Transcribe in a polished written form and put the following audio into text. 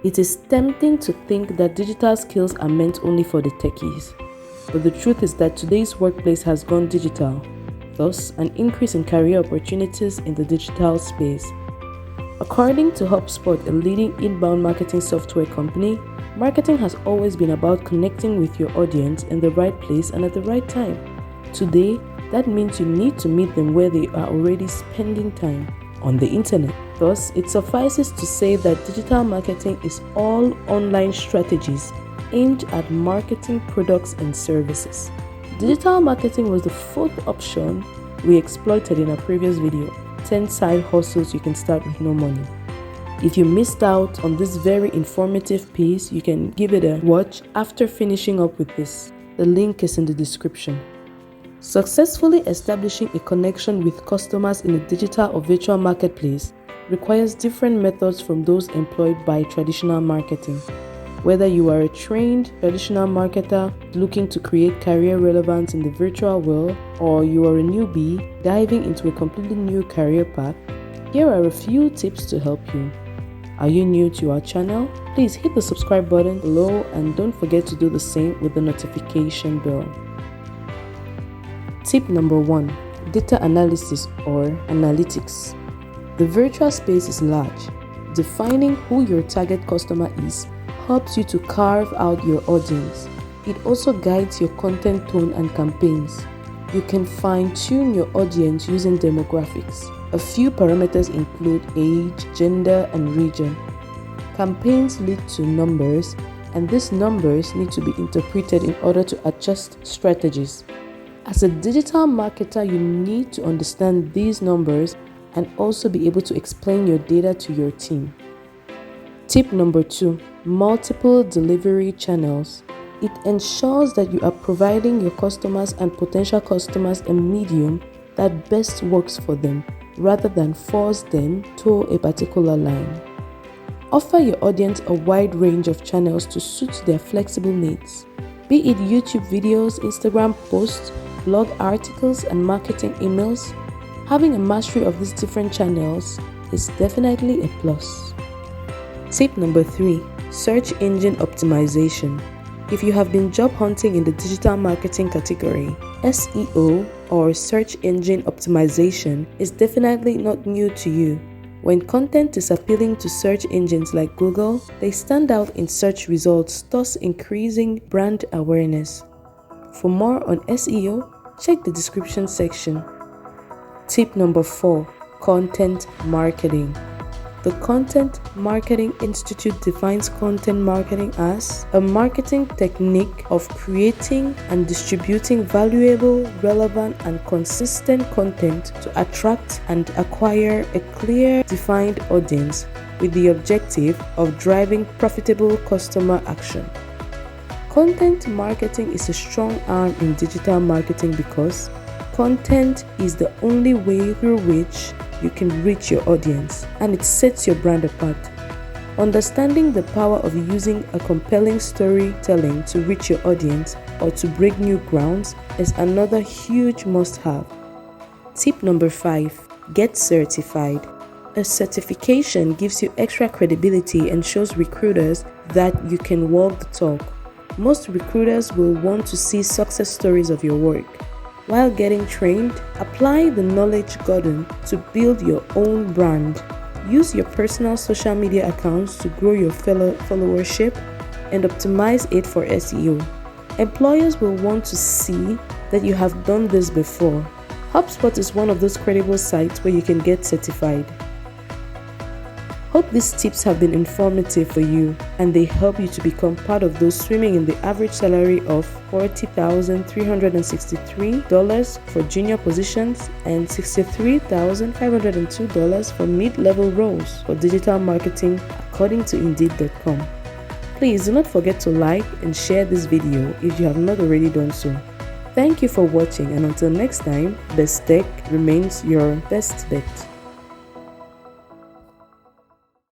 It is tempting to think that digital skills are meant only for the techies, but the truth is that today's workplace has gone digital, thus an increase in career opportunities in the digital space. According to HubSpot, a leading inbound marketing software company, marketing has always been about connecting with your audience in the right place and at the right time. Today, that means you need to meet them where they are already spending time, on the internet. Thus, it suffices to say that digital marketing is all online strategies aimed at marketing products and services. Digital marketing was the fourth option we exploited in our previous video, 10 side hustles you can start with no money. If you missed out on this very informative piece, you can give it a watch after finishing up with this. The link is in the description. Successfully establishing a connection with customers in a digital or virtual marketplace requires different methods from those employed by traditional marketing. Whether you are a trained traditional marketer looking to create career relevance in the virtual world, or you are a newbie diving into a completely new career path, here are a few tips to help you. Are you new to our channel? Please hit the subscribe button below and don't forget to do the same with the notification bell. Tip number 1. Data analysis or analytics. The virtual space is large. Defining who your target customer is helps you to carve out your audience. It also guides your content tone and campaigns. You can fine-tune your audience using demographics. A few parameters include age, gender, and region. Campaigns lead to numbers, and these numbers need to be interpreted in order to adjust strategies. As a digital marketer, you need to understand these numbers and also be able to explain your data to your team. Tip number 2. Multiple delivery channels. It ensures that you are providing your customers and potential customers a medium that best works for them, rather than force them to a particular line. Offer your audience a wide range of channels to suit their flexible needs. Be it YouTube videos, Instagram posts, blog articles, and marketing emails, having a mastery of these different channels is definitely a plus. Tip number 3. Search engine optimization. If you have been job hunting in the digital marketing category, SEO or search engine optimization is definitely not new to you. When content is appealing to search engines like Google, they stand out in search results, thus increasing brand awareness. For more on SEO, check the description section. Tip number 4. Content marketing. The Content Marketing Institute defines content marketing as a marketing technique of creating and distributing valuable, relevant, and consistent content to attract and acquire a clear, defined audience with the objective of driving profitable customer action. Content marketing is a strong arm in digital marketing because content is the only way through which you can reach your audience, and it sets your brand apart. Understanding the power of using a compelling storytelling to reach your audience or to break new grounds is another huge must-have. Tip number 5. Get certified. A certification gives you extra credibility and shows recruiters that you can walk the talk. Most recruiters will want to see success stories of your work. While getting trained, apply the knowledge gotten to build your own brand. Use your personal social media accounts to grow your followership and optimize it for SEO. Employers will want to see that you have done this before. HubSpot is one of those credible sites where you can get certified. Hope these tips have been informative for you and they help you to become part of those swimming in the average salary of $40,363 for junior positions and $63,502 for mid-level roles for digital marketing, according to Indeed.com. Please do not forget to like and share this video if you have not already done so. Thank you for watching, and until next time, Best Tech remains your best bet.